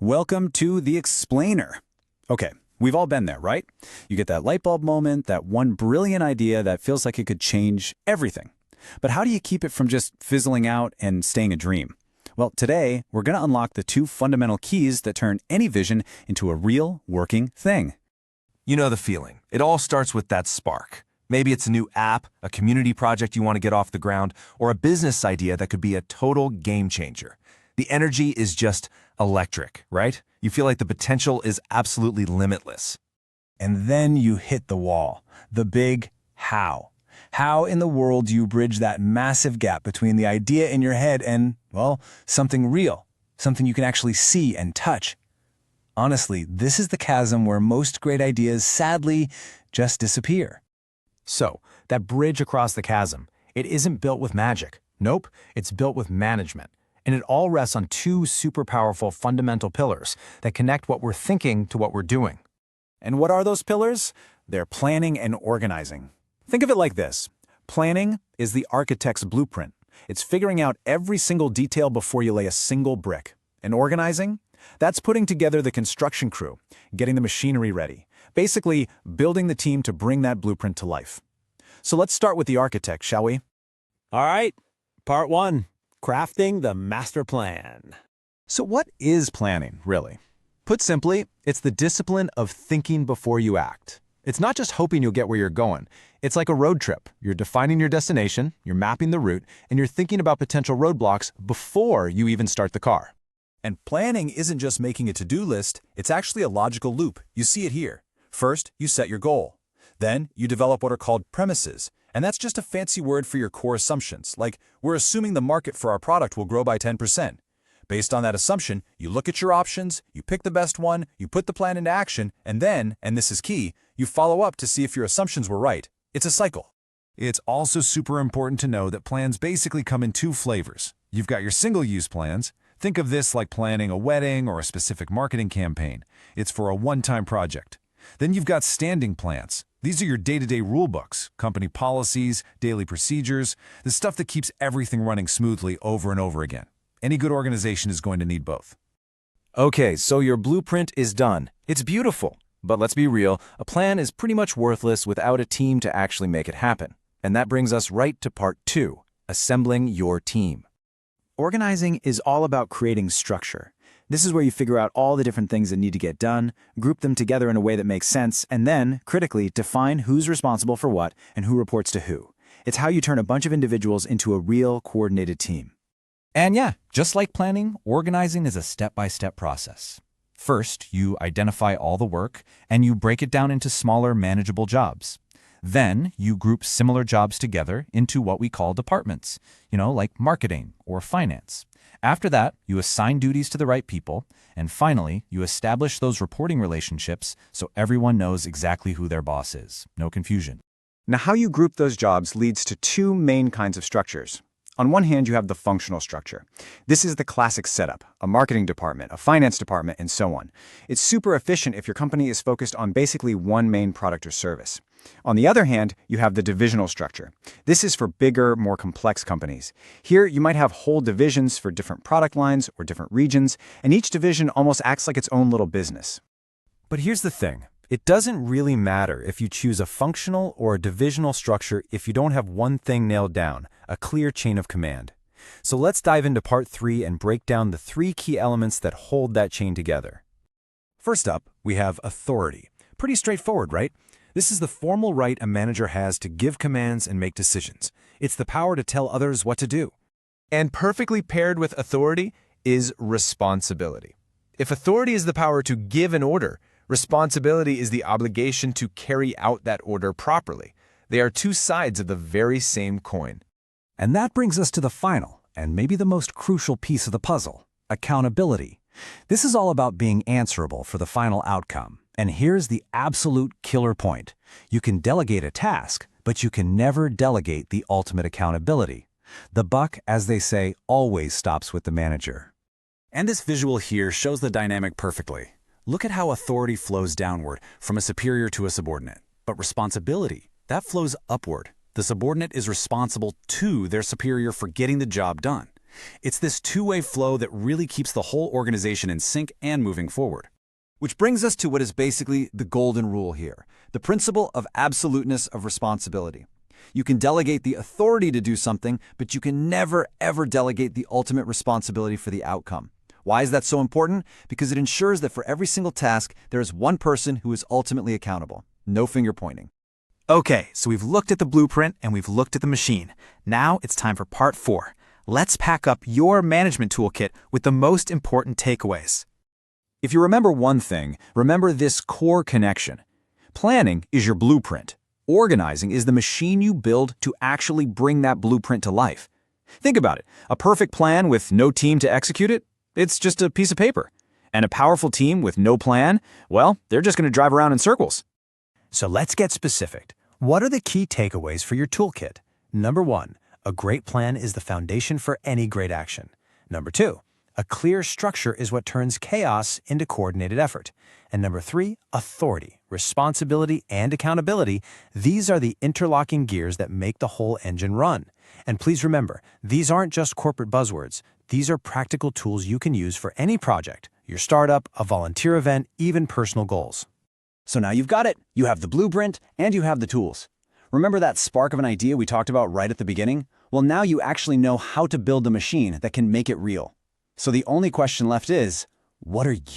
Welcome to the explainer. Okay, we've all been there, right? You get that light bulb moment, that one brilliant idea that feels like it could change everything. But how do you keep it from just fizzling out and staying a dream? Well, today, we're going to unlock the two fundamental keys that turn any vision into a real, working thing. You know the feeling. It all starts with that spark. Maybe it's a new app, a community project you want to get off the ground, or a business idea that could be a total game changer. The energy is just electric, right? You feel like the potential is absolutely limitless. And then you hit the wall. The big how. How in the world do you bridge that massive gap between the idea in your head and, well, something real, something you can actually see and touch? Honestly, this is the chasm where most great ideas sadly just disappear. So, that bridge across the chasm, it isn't built with magic. Nope, it's built with management. And it all rests on two super powerful fundamental pillars that connect what we're thinking to what we're doing. And what are those pillars? They're planning and organizing. Think of it like this. Planning is the architect's blueprint. It's figuring out every single detail before you lay a single brick. And organizing? That's putting together the construction crew, getting the machinery ready, basically building the team to bring that blueprint to life. So let's start with the architect, shall we? All right, part one, crafting the master plan. So what is planning, really? Put simply, it's the discipline of thinking before you act. It's not just hoping you'll get where you're going. It's like a road trip. You're defining your destination, you're mapping the route, and you're thinking about potential roadblocks before you even start the car. And planning isn't just making a to-do list, it's actually a logical loop. You see it here. First, you set your goal. Then, you develop what are called premises, and that's just a fancy word for your core assumptions, like we're assuming the market for our product will grow by 10%. Based on that assumption, you look at your options, you pick the best one, you put the plan into action, and then, and this is key, you follow up to see if your assumptions were right. It's a cycle. It's also super important to know that plans basically come in two flavors. You've got your single-use plans. Think of this like planning a wedding or a specific marketing campaign. It's for a one-time project. Then you've got standing plans. These are your day-to-day rule books, company policies, daily procedures, the stuff that keeps everything running smoothly over and over again. Any good organization is going to need both. Okay, so your blueprint is done. It's beautiful. But let's be real, a plan is pretty much worthless without a team to actually make it happen. And that brings us right to part two, assembling your team. Organizing is all about creating structure. This is where you figure out all the different things that need to get done, group them together in a way that makes sense, and then, critically, define who's responsible for what and who reports to who. It's how you turn a bunch of individuals into a real, coordinated team. And yeah, just like planning, organizing is a step-by-step process. First, you identify all the work, and you break it down into smaller, manageable jobs. Then, you group similar jobs together into what we call departments, like marketing or finance. After that, you assign duties to the right people, and finally, you establish those reporting relationships so everyone knows exactly who their boss is. No confusion. Now, how you group those jobs leads to two main kinds of structures. On one hand, you have the functional structure. This is the classic setup, a marketing department, a finance department, and so on. It's super efficient if your company is focused on basically one main product or service. On the other hand, you have the divisional structure. This is for bigger, more complex companies. Here, you might have whole divisions for different product lines or different regions, and each division almost acts like its own little business. But here's the thing. It doesn't really matter if you choose a functional or a divisional structure if you don't have one thing nailed down, a clear chain of command. So let's dive into part three and break down the three key elements that hold that chain together. First up, we have authority. Pretty straightforward, right? This is the formal right a manager has to give commands and make decisions. It's the power to tell others what to do. And perfectly paired with authority is responsibility. If authority is the power to give an order, responsibility is the obligation to carry out that order properly. They are two sides of the very same coin. And that brings us to the final, and maybe the most crucial piece of the puzzle, accountability. This is all about being answerable for the final outcome. And here's the absolute killer point. You can delegate a task, but you can never delegate the ultimate accountability. The buck, as they say, always stops with the manager. And this visual here shows the dynamic perfectly. Look at how authority flows downward from a superior to a subordinate. But responsibility, that flows upward. The subordinate is responsible to their superior for getting the job done. It's this two-way flow that really keeps the whole organization in sync and moving forward. Which brings us to what is basically the golden rule here, the principle of absoluteness of responsibility. You can delegate the authority to do something, but you can never, ever delegate the ultimate responsibility for the outcome. Why is that so important? Because it ensures that for every single task, there is one person who is ultimately accountable. No finger pointing. Okay, so we've looked at the blueprint and we've looked at the machine. Now it's time for part 4. Let's pack up your management toolkit with the most important takeaways. If you remember one thing, remember this core connection. Planning is your blueprint. Organizing is the machine you build to actually bring that blueprint to life. Think about it. A perfect plan with no team to execute it? It's just a piece of paper. And a powerful team with no plan? Well, they're just going to drive around in circles. So let's get specific. What are the key takeaways for your toolkit? Number 1, a great plan is the foundation for any great action. Number 2, a clear structure is what turns chaos into coordinated effort. And number 3, authority, responsibility, and accountability. These are the interlocking gears that make the whole engine run. And please remember, these aren't just corporate buzzwords. These are practical tools you can use for any project, your startup, a volunteer event, even personal goals. So now you've got it. You have the blueprint and you have the tools. Remember that spark of an idea we talked about right at the beginning? Well, now you actually know how to build the machine that can make it real. So the only question left is, what are